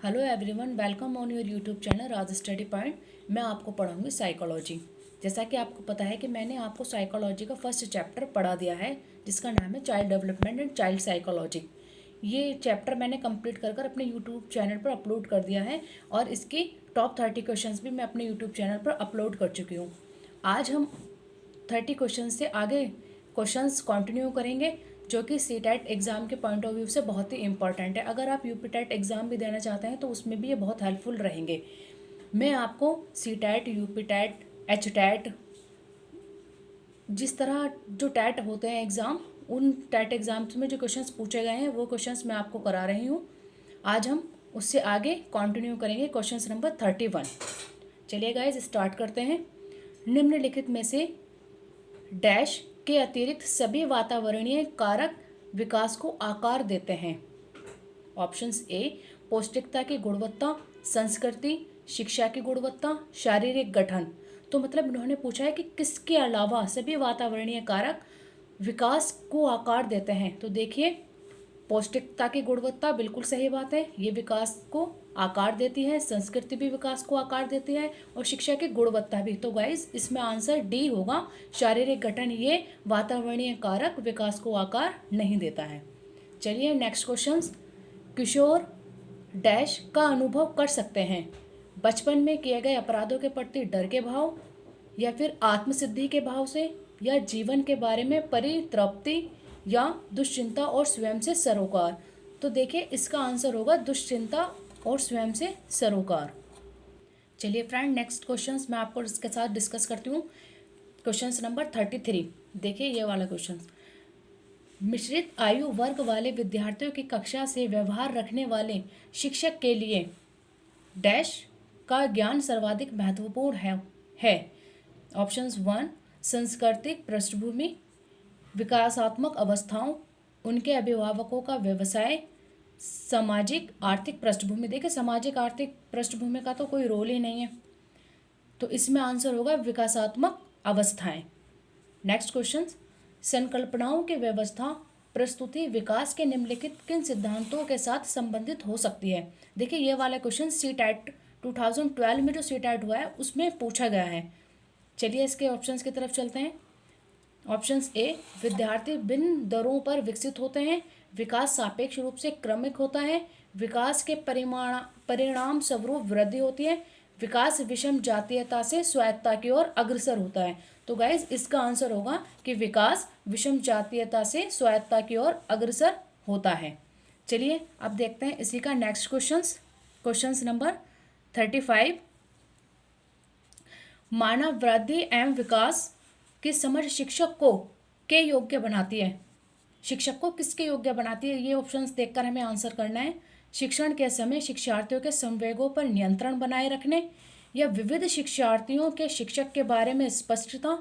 Hello everyone, welcome on your YouTube channel Raj study point. मैं आपको पढ़ाऊंगी psychology. जैसा कि आपको पता है कि मैंने आपको साइकोलॉजी का फर्स्ट चैप्टर पढ़ा दिया है, जिसका नाम है child development and child psychology. ये चैप्टर मैंने कंप्लीट कर अपने यूट्यूब चैनल पर अपलोड कर दिया है और इसकी टॉप 30 क्वेश्चंस भी मैं अपने यूट्यूब चैनल पर अपलोड कर चुकी हूँ। आज हम 30 क्वेश्चन से आगे क्वेश्चंस कंटिन्यू करेंगे, जो कि सी टेट एग्ज़ाम के पॉइंट ऑफ व्यू से बहुत ही इंपॉर्टेंट है। अगर आप यूपी टेट एग्ज़ाम भी देना चाहते हैं तो उसमें भी ये बहुत हेल्पफुल रहेंगे। मैं आपको C TET, UP TET, H TET, जिस तरह जो टेट होते हैं एग्ज़ाम, उन टेट एग्ज़ाम्स में जो क्वेश्चंस पूछे गए हैं वो क्वेश्चंस मैं आपको करा रही हूँ। आज हम उससे आगे कंटिन्यू करेंगे क्वेश्चन नंबर 31। चलिए गाइज स्टार्ट करते हैं। निम्नलिखित में से डैश के अतिरिक्त सभी वातावरणीय कारक विकास को आकार देते हैं। ऑप्शंस ए पौष्टिकता की गुणवत्ता, संस्कृति, शिक्षा की गुणवत्ता, शारीरिक गठन। तो मतलब इन्होंने पूछा है कि किसके अलावा सभी वातावरणीय कारक विकास को आकार देते हैं। तो देखिए, पौष्टिकता की गुणवत्ता बिल्कुल सही बात है, ये विकास को आकार देती है। संस्कृति भी विकास को आकार देती है और शिक्षा की गुणवत्ता भी। तो गाइस इसमें आंसर डी होगा, शारीरिक गठन ये वातावरणीय कारक विकास को आकार नहीं देता है। चलिए नेक्स्ट क्वेश्चन। किशोर डैश का अनुभव कर सकते हैं। बचपन में किए गए अपराधों के प्रति डर के भाव, या फिर आत्मसिद्धि के भाव से, या जीवन के बारे में परितृप्ति, या दुश्चिंता और स्वयं से सरोकार। तो देखिए इसका आंसर होगा दुश्चिंता और स्वयं से सरोकार। चलिए फ्रेंड नेक्स्ट क्वेश्चन मैं आपको इसके साथ डिस्कस करती हूँ। Question number 33। देखिए ये वाला क्वेश्चन। मिश्रित आयु वर्ग वाले विद्यार्थियों की कक्षा से व्यवहार रखने वाले शिक्षक के लिए डैश का ज्ञान सर्वाधिक महत्वपूर्ण है। ऑप्शंस 1 सांस्कृतिक पृष्ठभूमि, विकासात्मक अवस्थाओं, उनके अभिभावकों का व्यवसाय, सामाजिक आर्थिक पृष्ठभूमि। देखिए सामाजिक आर्थिक पृष्ठभूमि का तो कोई रोल ही नहीं है, तो इसमें आंसर होगा विकासात्मक अवस्थाएं। Next question. संकल्पनाओं की व्यवस्था प्रस्तुति विकास के निम्नलिखित किन सिद्धांतों के साथ संबंधित हो सकती है। देखिए ये वाला क्वेश्चन सी टेट 2012 में जो सी टेट हुआ है उसमें पूछा गया है। चलिए इसके ऑप्शंस की तरफ चलते हैं। ऑप्शंस ए विद्यार्थी भिन्न दरों पर विकसित होते हैं, विकास सापेक्ष रूप से क्रमिक होता है, विकास के परिणाम स्वरूप वृद्धि होती है, विकास विषम जातीयता से स्वायत्तता की ओर अग्रसर होता है। तो गाइज इसका आंसर होगा कि विकास विषम जातीयता से स्वायत्तता की ओर अग्रसर होता है। चलिए अब देखते हैं इसी का नेक्स्ट क्वेश्चन नंबर 35। मानव वृद्धि एवं विकास की समझ शिक्षक को के योग्य बनाती है। शिक्षक को किसके योग्य बनाती है, ये ऑप्शंस देखकर हमें आंसर करना है। शिक्षण के समय शिक्षार्थियों के संवेगों पर नियंत्रण बनाए रखने, या विविध शिक्षार्थियों के शिक्षक के बारे में स्पष्टता,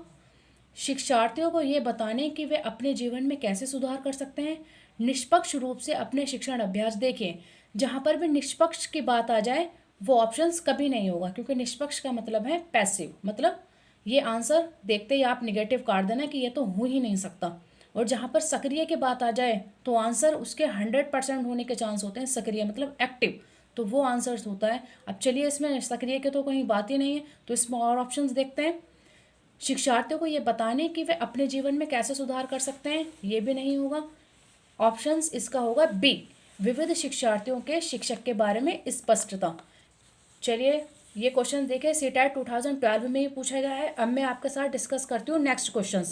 शिक्षार्थियों को ये बताने कि वे अपने जीवन में कैसे सुधार कर सकते हैं, निष्पक्ष रूप से अपने शिक्षण अभ्यास। देखिए जहाँ पर भी निष्पक्ष की बात आ जाए वो ऑप्शंस कभी नहीं होगा, क्योंकि निष्पक्ष का मतलब है पैसिव, मतलब ये आंसर देखते ही आप निगेटिव काट देना कि ये तो हो ही नहीं सकता। और जहाँ पर सक्रिय की बात आ जाए तो आंसर उसके 100% होने के चांस होते हैं। सक्रिय मतलब एक्टिव, तो वो आंसर होता है। अब चलिए इसमें सक्रिय के तो कहीं बात ही नहीं है, तो इसमें और ऑप्शंस देखते हैं। शिक्षार्थियों को ये बताने कि वे अपने जीवन में कैसे सुधार कर सकते हैं, ये भी नहीं होगा। ऑप्शंस इसका होगा बी विविध शिक्षार्थियों के शिक्षक के बारे में स्पष्टता। चलिए ये क्वेश्चन देखें, सी टेट 2012 में ही पूछा गया है। अब मैं आपके साथ डिस्कस करती हूँ नेक्स्ट क्वेश्चन।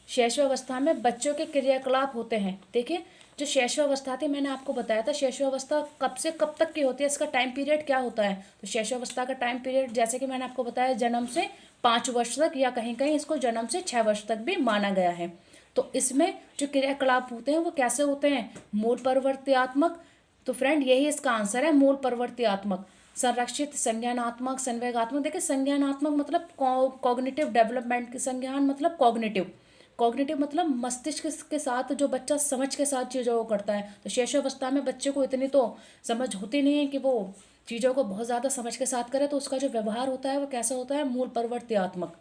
शैशवावस्था में बच्चों के क्रियाकलाप होते हैं। देखिए जो शैशवावस्था थी मैंने आपको बताया था, शैशवावस्था कब से कब तक की होती है, इसका टाइम पीरियड क्या होता है। तो शैशवावस्था का टाइम पीरियड जैसे कि मैंने आपको बताया जन्म से 5 वर्ष तक, या कहीं कहीं इसको जन्म से 6 वर्ष तक भी माना गया है। तो इसमें जो क्रियाकलाप होते हैं वो कैसे होते हैं, मूल परिवर्तनात्मक। तो फ्रेंड यही इसका आंसर है, मूल परिवर्तनात्मक। संरक्षित, संज्ञानात्मक, संवेगात्मक। देखिए संज्ञानात्मक मतलब कॉग्निटिव डेवलपमेंट, संज्ञान मतलब कॉग्निटिव, कॉग्निटिव मतलब मस्तिष्क के साथ जो बच्चा समझ के साथ चीज़ों को करता है। तो शैशवावस्था में बच्चे को इतनी तो समझ होती नहीं है कि वो चीज़ों को बहुत ज़्यादा समझ के साथ करे, तो उसका जो व्यवहार होता है वो कैसा होता है, मूल परिवर्तनात्मक।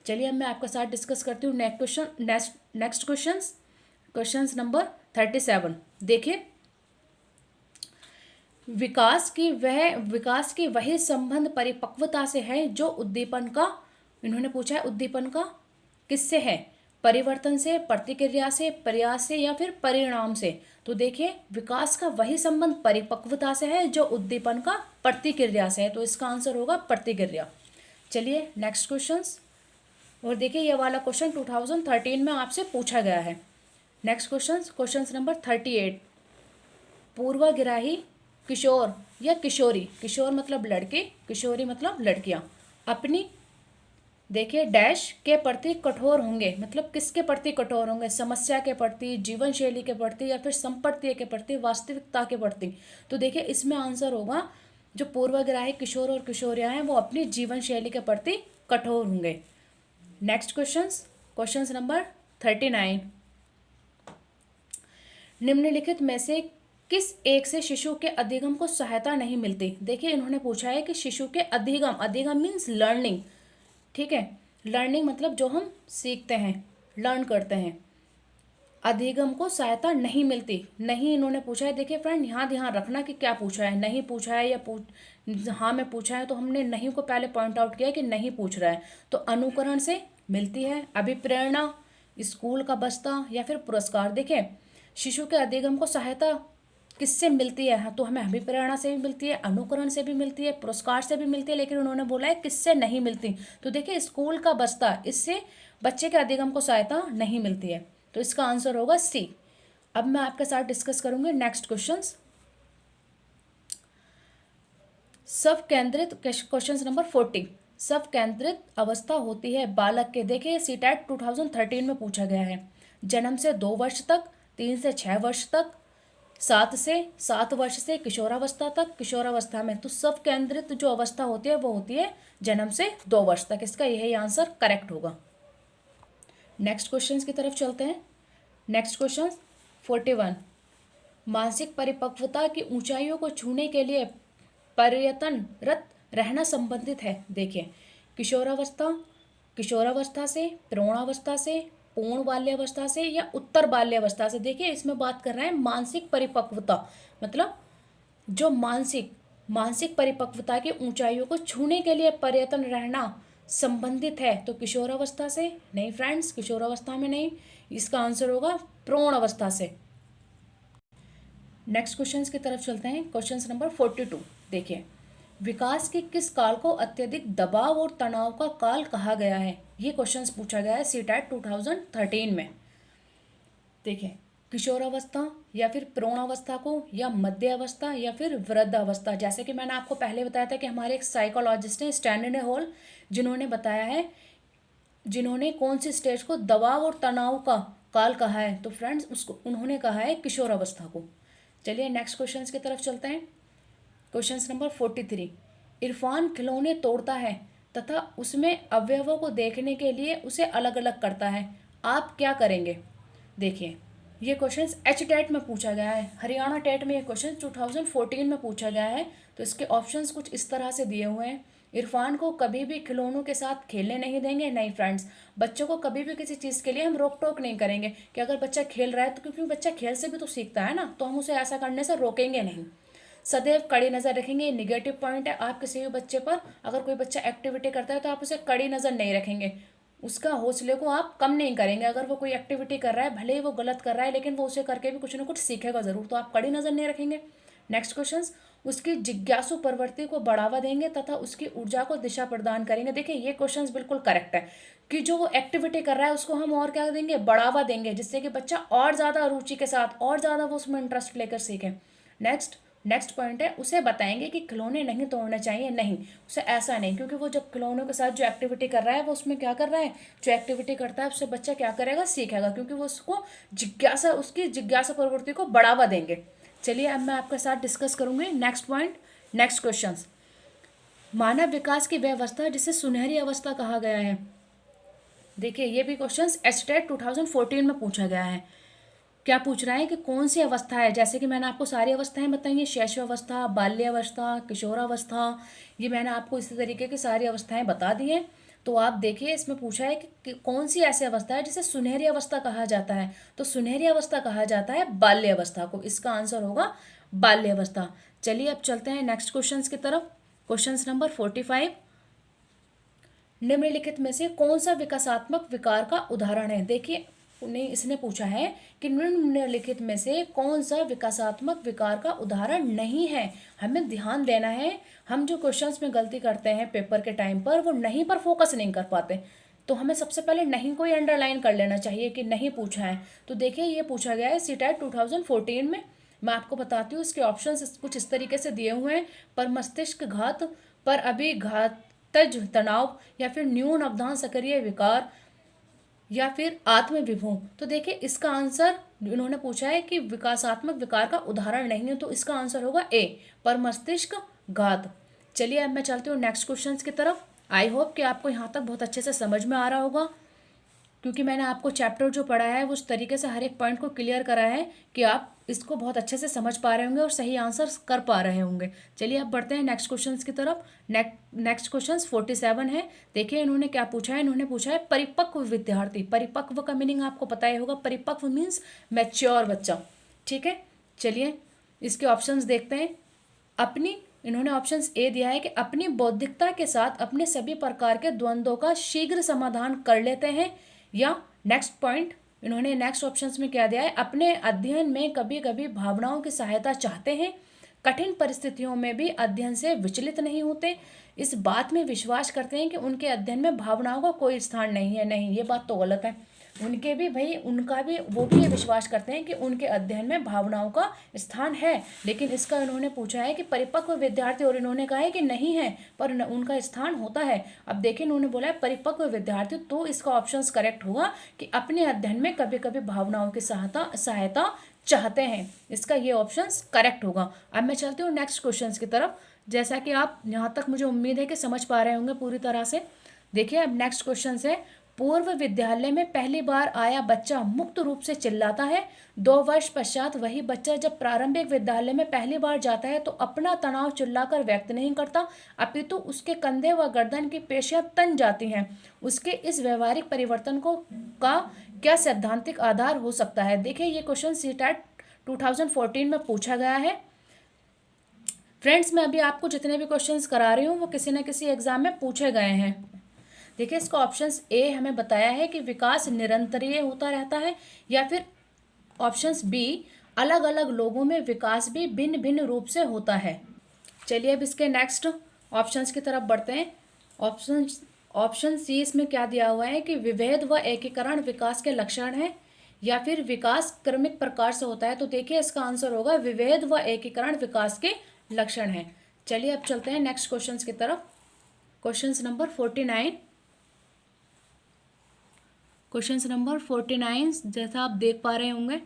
चलिए अब मैं आपके साथ डिस्कस करती हूँ नेक्स्ट क्वेश्चन नंबर 37। देखिए विकास की वही संबंध परिपक्वता से है जो उद्दीपन का, इन्होंने पूछा है उद्दीपन का किससे है, परिवर्तन से, प्रतिक्रिया से, प्रयास से या फिर परिणाम से। तो देखिए विकास का वही संबंध परिपक्वता से है जो उद्दीपन का प्रतिक्रिया से है, तो इसका आंसर होगा प्रतिक्रिया। चलिए नेक्स्ट क्वेश्चंस। और देखिए ये वाला क्वेश्चन 2013 में आपसे पूछा गया है। Next question number 38। पूर्वाग्रही किशोर या किशोरी, किशोर मतलब लड़के, किशोरी मतलब लड़कियां, अपनी देखिए डैश के प्रति कठोर होंगे, मतलब किसके प्रति कठोर होंगे, समस्या के प्रति, जीवन शैली के प्रति या फिर संपत्ति के प्रति, वास्तविकता के प्रति। तो देखिए इसमें आंसर होगा जो पूर्वाग्रही किशोर और किशोरियां हैं वो अपनी जीवन शैली के प्रति कठोर होंगे। Next question number 39। निम्नलिखित में से किस एक से शिशु के अधिगम को सहायता नहीं मिलती। देखिए इन्होंने पूछा है कि शिशु के अधिगम, अधिगम मीन्स लर्निंग, ठीक है, लर्निंग मतलब जो हम सीखते हैं, लर्न करते हैं, अधिगम को सहायता नहीं मिलती। नहीं इन्होंने पूछा है। देखिए फ्रेंड यहाँ ध्यान रखना कि क्या पूछा है, नहीं पूछा है या हाँ में पूछा है, तो हमने नहीं को पहले पॉइंट आउट किया कि नहीं पूछ रहा है। तो अनुकरण से मिलती है, अभिप्रेरणा, स्कूल का बस्ता या फिर पुरस्कार। देखिए शिशु के अधिगम को सहायता किससे मिलती है, हाँ तो हमें अभिप्रेरणा से भी मिलती है, अनुकरण से भी मिलती है, पुरस्कार से भी मिलती है, लेकिन उन्होंने बोला है किससे नहीं मिलती। तो देखिए स्कूल का बस्ता, इससे बच्चे के अधिगम को सहायता नहीं मिलती है, तो इसका आंसर होगा सी। अब मैं आपके साथ डिस्कस करूंगी नेक्स्ट क्वेश्चंस। सब केंद्रित क्वेश्चन नंबर 40। सब केंद्रित अवस्था होती है बालक के, देखिए सीटेट 2013 में पूछा गया है, जन्म से 2 वर्ष तक, 3 से 6 वर्ष तक, 7 वर्ष से किशोरावस्था तक, किशोरावस्था में। तो सब केंद्रित जो अवस्था होती है वो होती है जन्म से 2 वर्ष तक, इसका यही आंसर करेक्ट होगा। नेक्स्ट क्वेश्चन की तरफ चलते हैं। Next question 41। मानसिक परिपक्वता की ऊंचाइयों को छूने के लिए प्रयत्नरत रहना संबंधित है। देखिए किशोरावस्था, किशोरावस्था से, प्रौढ़ावस्था से, पूर्ण बाल्यावस्था से या उत्तर बाल्यावस्था से। देखिए इसमें बात कर रहे हैं मानसिक परिपक्वता, मतलब जो मानसिक परिपक्वता की ऊंचाइयों को छूने के लिए प्रयत्न रहना संबंधित है, तो किशोरावस्था से नहीं फ्रेंड्स, किशोरावस्था में नहीं, इसका आंसर होगा प्रौढ़ अवस्था से। नेक्स्ट क्वेश्चंस की तरफ चलते हैं। Question number 42। देखिए विकास के किस काल को अत्यधिक दबाव और तनाव का काल कहा गया है, ये क्वेश्चंस पूछा गया है सीटेट 2013 में। देखिए किशोरावस्था या फिर प्रौढ़ावस्था को, या मध्य अवस्था या फिर वृद्धावस्था। जैसे कि मैंने आपको पहले बताया था कि हमारे एक साइकोलॉजिस्ट हैं स्टैनले हॉल, जिन्होंने बताया है, जिन्होंने कौन सी स्टेज को दबाव और तनाव का काल कहा है, तो फ्रेंड्स उसको उन्होंने कहा है किशोरावस्था को। चलिए नेक्स्ट क्वेश्चंस की तरफ चलते हैं। Question number 43। इरफान खिलौने तोड़ता है तथा उसमें अवयवों को देखने के लिए उसे अलग अलग करता है, आप क्या करेंगे। देखिए ये क्वेश्चन एच टेट में पूछा गया है, हरियाणा टेट में ये क्वेश्चन 2014 में पूछा गया है। तो इसके ऑप्शंस कुछ इस तरह से दिए हुए हैं। इरफान को कभी भी खिलौनों के साथ खेलने नहीं देंगे, नहीं फ्रेंड्स, बच्चों को कभी भी किसी चीज़ के लिए हम रोक टोक नहीं करेंगे कि अगर बच्चा खेल रहा है तो, क्योंकि बच्चा खेल से भी तो सीखता है ना, तो हम उसे ऐसा करने से रोकेंगे नहीं। सदैव कड़ी नज़र रखेंगे, निगेटिव पॉइंट है। आप किसी भी बच्चे पर, अगर कोई बच्चा एक्टिविटी करता है तो आप उसे कड़ी नज़र नहीं रखेंगे, उसका हौसले को आप कम नहीं करेंगे। अगर वो कोई एक्टिविटी कर रहा है, भले ही वो गलत कर रहा है, लेकिन वो उसे करके भी कुछ ना कुछ सीखेगा ज़रूर, तो आप कड़ी नज़र नहीं रखेंगे। नेक्स्ट क्वेश्चन, उसकी जिज्ञासु प्रवृत्ति को बढ़ावा देंगे तथा उसकी ऊर्जा को दिशा प्रदान करेंगे। देखिए ये क्वेश्चंस बिल्कुल करेक्ट है कि जो वो एक्टिविटी कर रहा है उसको हम और क्या देंगे, बढ़ावा देंगे, जिससे कि बच्चा और ज़्यादा रुचि के साथ और ज़्यादा वो उसमें इंटरेस्ट लेकर सीखे। नेक्स्ट पॉइंट है, उसे बताएंगे कि खिलौने नहीं तोड़ने चाहिए, नहीं उसे ऐसा नहीं, क्योंकि वो जब खिलौनों के साथ जो एक्टिविटी कर रहा है वो उसमें क्या कर रहा है, जो एक्टिविटी करता है उससे बच्चा क्या करेगा, सीखेगा, क्योंकि वो उसको जिज्ञासा, उसकी जिज्ञासा प्रवृत्ति को बढ़ावा देंगे। चलिए अब मैं आपके साथ डिस्कस करूंगी नेक्स्ट पॉइंट। नेक्स्ट क्वेश्चन, मानव विकास की व्यवस्था जिसे सुनहरी अवस्था कहा गया है। देखिए ये भी क्वेश्चन एस्टेट 2014 में पूछा गया है। क्या पूछ रहा है कि कौन सी अवस्था है, जैसे कि मैंने आपको सारी अवस्थाएं बताई हैं, शैशवावस्था, बाल्यावस्था, किशोरावस्था, ये मैंने आपको इसी तरीके की सारी अवस्थाएं बता दी हैं। तो आप देखिए इसमें पूछा है कि कौन सी ऐसी अवस्था है जिसे सुनहरी अवस्था कहा जाता है, तो सुनहरी अवस्था कहा जाता है बाल्यावस्था को, इसका आंसर होगा बाल्यावस्था। चलिए अब चलते हैं नेक्स्ट क्वेश्चंस की तरफ। क्वेश्चन नंबर 45, निम्नलिखित में से कौन सा विकासात्मक विकार का उदाहरण है। देखिए उन्हें इसने पूछा है कि निम्नलिखित में से कौन सा विकासात्मक विकार का उदाहरण नहीं है। हमें ध्यान देना है, हम जो क्वेश्चंस में गलती करते हैं पेपर के टाइम पर, वो नहीं पर फोकस नहीं कर पाते। तो हमें सबसे पहले नहीं को ही अंडरलाइन कर लेना चाहिए कि नहीं पूछा है। तो देखिए ये पूछा गया है सीटेट 2014 में। मैं आपको बताती हूँ, इसके ऑप्शन कुछ इस तरीके से दिए हुए हैं। पर मस्तिष्क घात, पर अभिघातज तनाव, या फिर न्यून अवधान सक्रिय विकार, या फिर आत्मविभू। तो देखिए इसका आंसर इन्होंने पूछा है कि विकासात्मक विकार का उदाहरण नहीं है, तो इसका आंसर होगा ए, पर मस्तिष्क घात। चलिए अब मैं चलती हूँ नेक्स्ट क्वेश्चन की तरफ। आई होप कि आपको यहाँ तक बहुत अच्छे से समझ में आ रहा होगा, क्योंकि मैंने आपको चैप्टर जो पढ़ा है वो उस तरीके से हर एक पॉइंट को क्लियर करा है कि आप इसको बहुत अच्छे से समझ पा रहे होंगे और सही आंसर कर पा रहे होंगे। चलिए अब बढ़ते हैं नेक्स्ट क्वेश्चन की तरफ। नेक्स्ट क्वेश्चन 47 है। देखिए इन्होंने क्या पूछा है, इन्होंने पूछा है परिपक्व विद्यार्थी। परिपक्व का मीनिंग आपको पता ही होगा, परिपक्व मीन्स मैच्योर बच्चा। ठीक है, चलिए इसके ऑप्शंस देखते हैं। अपनी इन्होंने ऑप्शंस ए दिया है कि अपनी बौद्धिकता के साथ अपने सभी प्रकार के द्वंद्वों का शीघ्र समाधान कर लेते हैं, या नेक्स्ट पॉइंट इन्होंने नेक्स्ट ऑप्शंस में क्या दिया है, अपने अध्ययन में कभी कभी भावनाओं की सहायता चाहते हैं, कठिन परिस्थितियों में भी अध्ययन से विचलित नहीं होते, इस बात में विश्वास करते हैं कि उनके अध्ययन में भावनाओं का कोई स्थान नहीं है। नहीं, ये बात तो गलत है। उनके भी भाई उनका भी वो भी ये विश्वास करते हैं कि उनके अध्ययन में भावनाओं का स्थान है, लेकिन इसका इन्होंने पूछा है कि परिपक्व विद्यार्थी, और इन्होंने कहा है कि नहीं है पर उनका स्थान होता है। अब देखिए इन्होंने बोला है परिपक्व विद्यार्थी, तो इसका ऑप्शन करेक्ट होगा कि अपने अध्ययन में कभी कभी भावनाओं की सहायता चाहते हैं। इसका ये ऑप्शन करेक्ट होगा। अब मैं चलती हूँ नेक्स्ट क्वेश्चन की तरफ। जैसा कि आप यहाँ तक मुझे उम्मीद है कि समझ पा रहे होंगे पूरी तरह से। देखिए अब नेक्स्ट क्वेश्चन है, पूर्व विद्यालय में पहली बार आया बच्चा मुक्त रूप से चिल्लाता है। 2 वर्ष पश्चात वही बच्चा जब प्रारंभिक विद्यालय में पहली बार जाता है तो अपना तनाव चिल्लाकर व्यक्त नहीं करता, अपितु उसके कंधे व गर्दन की पेशियां तन जाती हैं। उसके इस व्यवहारिक परिवर्तन का क्या सैद्धांतिक आधार हो सकता है। देखिए ये क्वेश्चन सीटेट 2014 में पूछा गया है। फ्रेंड्स मैं अभी आपको जितने भी क्वेश्चंस करा रही हूँ वो किसी न किसी एग्जाम में पूछे गए हैं। देखिए इसका ऑप्शंस ए हमें बताया है कि विकास निरंतरीय होता रहता है, या फिर ऑप्शंस बी अलग अलग लोगों में विकास भी भिन्न भिन्न रूप से होता है। चलिए अब इसके नेक्स्ट ऑप्शंस की तरफ बढ़ते हैं। ऑप्शन सी इसमें क्या दिया हुआ है कि विभेद व एकीकरण विकास के लक्षण है, या फिर विकास क्रमिक प्रकार से होता है। तो देखिए इसका आंसर होगा विभेद व एकीकरण विकास के लक्षण है। चलिए अब चलते हैं नेक्स्ट क्वेश्चन की तरफ। Question number 49। क्वेश्चन नंबर 49 जैसा आप देख पा रहे होंगे,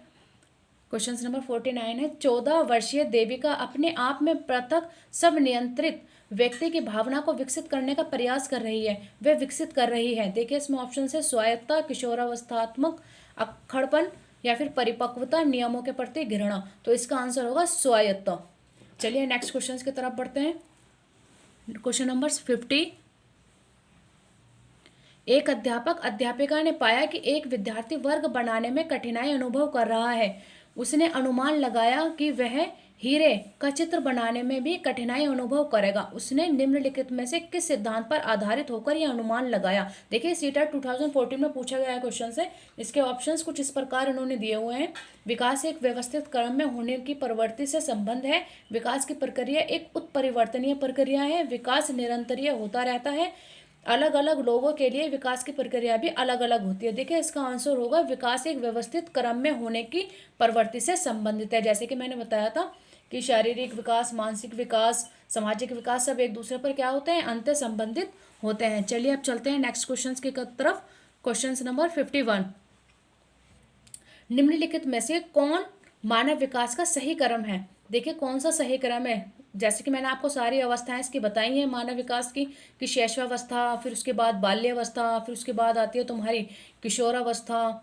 क्वेश्चन नंबर 49 है, 14 वर्षीय देविका अपने आप में पृथक सब नियंत्रित व्यक्ति की भावना को विकसित करने का प्रयास कर रही है। वह विकसित कर रही है। देखिए इसमें ऑप्शन है स्वायत्तता, किशोरावस्थात्मक अक्खड़पन, या फिर परिपक्वता, नियमों के प्रति घृणा। तो इसका आंसर होगा स्वायत्तता। चलिए नेक्स्ट क्वेश्चन की तरफ बढ़ते हैं। Question number 50। एक अध्यापक अध्यापिका ने पाया कि एक विद्यार्थी वर्ग बनाने में कठिनाई अनुभव कर रहा है। उसने अनुमान लगाया कि वह हीरे का चित्र बनाने में भी कठिनाई अनुभव करेगा। उसने निम्नलिखित में से किस सिद्धांत पर आधारित होकर यह अनुमान लगाया। देखिए सीटेट 2014 में पूछा गया क्वेश्चन है। इसके ऑप्शंस कुछ इस प्रकार इन्होंने दिए हुए हैं। विकास एक व्यवस्थित क्रम में होने की प्रवृत्ति से संबंध है। विकास की प्रक्रिया एक उत्परिवर्तनीय प्रक्रिया है। विकास निरंतरीय होता रहता है। अलग अलग लोगों के लिए विकास की प्रक्रिया भी अलग अलग होती है। देखिए इसका आंसर होगा विकास एक व्यवस्थित क्रम में होने की प्रवृत्ति से संबंधित है। जैसे कि मैंने बताया था कि शारीरिक विकास, मानसिक विकास, सामाजिक विकास सब एक दूसरे पर क्या होते हैं, अंतर संबंधित होते हैं। चलिए अब चलते हैं नेक्स्ट क्वेश्चन की तरफ। Question number 51। निम्नलिखित में से कौन मानव विकास का सही क्रम है। देखिए कौन सा सही क्रम है। जैसे कि मैंने आपको सारी अवस्थाएं इसकी बताई हैं मानव विकास की, कि शैशवावस्था, फिर उसके बाद बाल्यावस्था, फिर उसके बाद आती है तुम्हारी किशोरावस्था।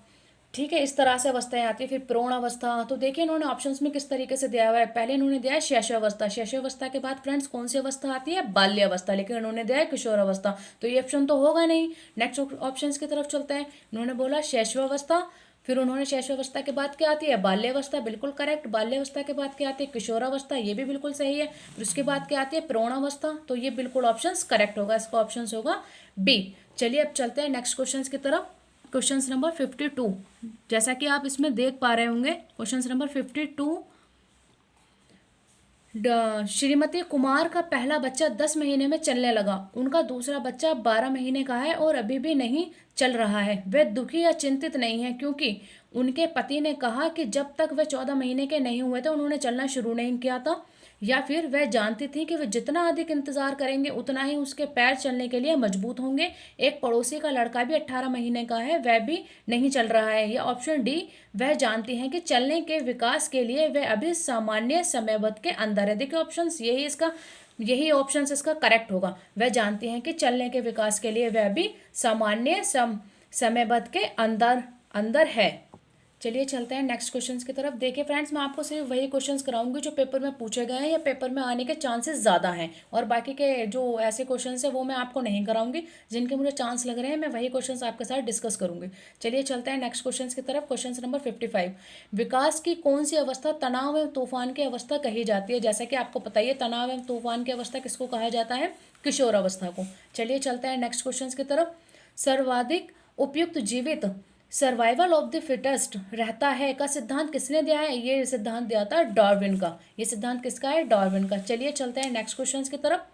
ठीक है, इस तरह से अवस्थाएं आती है। फिर प्रौढ़ावस्था। तो देखिए इन्होंने ऑप्शंस में किस तरीके से दिया हुआ है। पहले इन्होंने दिया है शैशवावस्था। शैशवावस्था के बाद फ्रेंड्स कौन सी अवस्था आती है, बाल्यावस्था। लेकिन इन्होंने दिया है किशोरावस्था, तो ये ऑप्शन तो होगा नहीं। नेक्स्ट ऑप्शन की तरफ चलते हैं। इन्होंने बोला शैशवावस्था, फिर उन्होंने शैशवावस्था के बाद क्या आती है, बाल्यावस्था, बिल्कुल करेक्ट। बाल्यावस्था के बाद क्या आती है, किशोरावस्था, ये भी बिल्कुल सही है। फिर उसके बाद क्या आती है, प्रौढ़ावस्था, तो ये बिल्कुल ऑप्शन करेक्ट होगा, इसका ऑप्शन होगा बी। चलिए अब चलते हैं नेक्स्ट क्वेश्चन की तरफ। क्वेश्चन नंबर 52, जैसा कि आप इसमें देख पा रहे होंगे, क्वेश्चन नंबर 52, श्रीमती कुमार का पहला बच्चा 10 महीने में चलने लगा, उनका दूसरा बच्चा 12 महीने का है और अभी भी नहीं चल रहा है। वे दुखी या चिंतित नहीं है क्योंकि उनके पति ने कहा कि जब तक वे 14 महीने के नहीं हुए थे उन्होंने चलना शुरू नहीं किया था, या फिर वह जानती थी कि वे जितना अधिक इंतजार करेंगे उतना ही उसके पैर चलने के लिए मजबूत होंगे। एक पड़ोसी का लड़का भी 18 महीने का है, वह भी नहीं चल रहा है। यह ऑप्शन डी, वह जानती हैं कि चलने के विकास के लिए वह अभी सामान्य समयबद्ध के अंदर है। देखिए ऑप्शन यही ऑप्शन इसका करेक्ट होगा। वह जानती हैं कि चलने के विकास के लिए वह अभी सामान्य समयबद्ध के अंदर अंदर है। चलिए चलते हैं नेक्स्ट क्वेश्चंस की तरफ। देखिए फ्रेंड्स, मैं आपको सिर्फ वही क्वेश्चंस कराऊंगी जो पेपर में पूछे गए हैं या पेपर में आने के चांसेस ज़्यादा हैं, और बाकी के जो ऐसे क्वेश्चंस हैं वो मैं आपको नहीं कराऊंगी। जिनके मुझे चांस लग रहे हैं मैं वही क्वेश्चंस आपके साथ डिस्कस करूंगी। चलिए चलते हैं नेक्स्ट क्वेश्चंस की तरफ। क्वेश्चन नंबर 55, विकास की कौन सी अवस्था तनाव एवं तूफान की अवस्था कही जाती है? जैसा कि आपको पता ही है, तनाव एवं तूफान की अवस्था किसको कहा जाता है, किशोर अवस्था को। चलिए चलते हैं नेक्स्ट क्वेश्चन की तरफ। सर्वाधिक उपयुक्त जीवित, सर्वाइवल ऑफ द फिटेस्ट रहता है का सिद्धांत किसने दिया है? ये सिद्धांत दिया था डार्विन का। ये सिद्धांत किसका है? डार्विन का। चलिए चलते हैं नेक्स्ट क्वेश्चन की तरफ।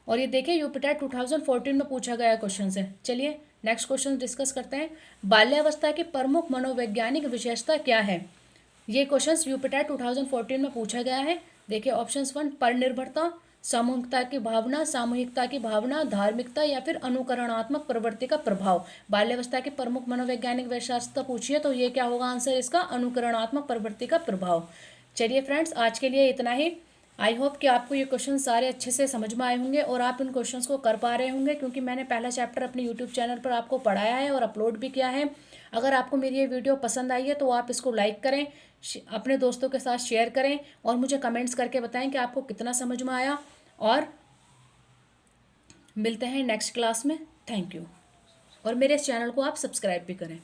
और ये देखिए यूपीटेट 2014 में पूछा गया क्वेश्चन है। चलिए नेक्स्ट क्वेश्चन डिस्कस करते हैं। बाल्यावस्था की प्रमुख मनोवैज्ञानिक विशेषता क्या है? ये क्वेश्चन यूपीटेट 2014 में पूछा गया है। देखिए ऑप्शंस 1, पर निर्भरता, सामूहिकता की भावना, धार्मिकता, या फिर अनुकरणात्मक प्रवृत्ति का प्रभाव। बाल्यावस्था की प्रमुख मनोवैज्ञानिक विशेषता पूछी है तो ये क्या होगा आंसर इसका? अनुकरणात्मक प्रवृत्ति का प्रभाव। चलिए फ्रेंड्स, आज के लिए इतना ही। आई होप कि आपको ये क्वेश्चन सारे अच्छे से समझ में आए होंगे और आप इन क्वेश्चंस को कर पा रहे होंगे, क्योंकि मैंने पहला चैप्टर अपने यूट्यूब चैनल पर आपको पढ़ाया है और अपलोड भी किया है। अगर आपको मेरी ये वीडियो पसंद आई है तो आप इसको लाइक करें, अपने दोस्तों के साथ शेयर करें और मुझे कमेंट्स करके बताएं कि आपको कितना समझ में आया। और मिलते हैं नेक्स्ट क्लास में। Thank you. और मेरे इस चैनल को आप सब्सक्राइब भी करें।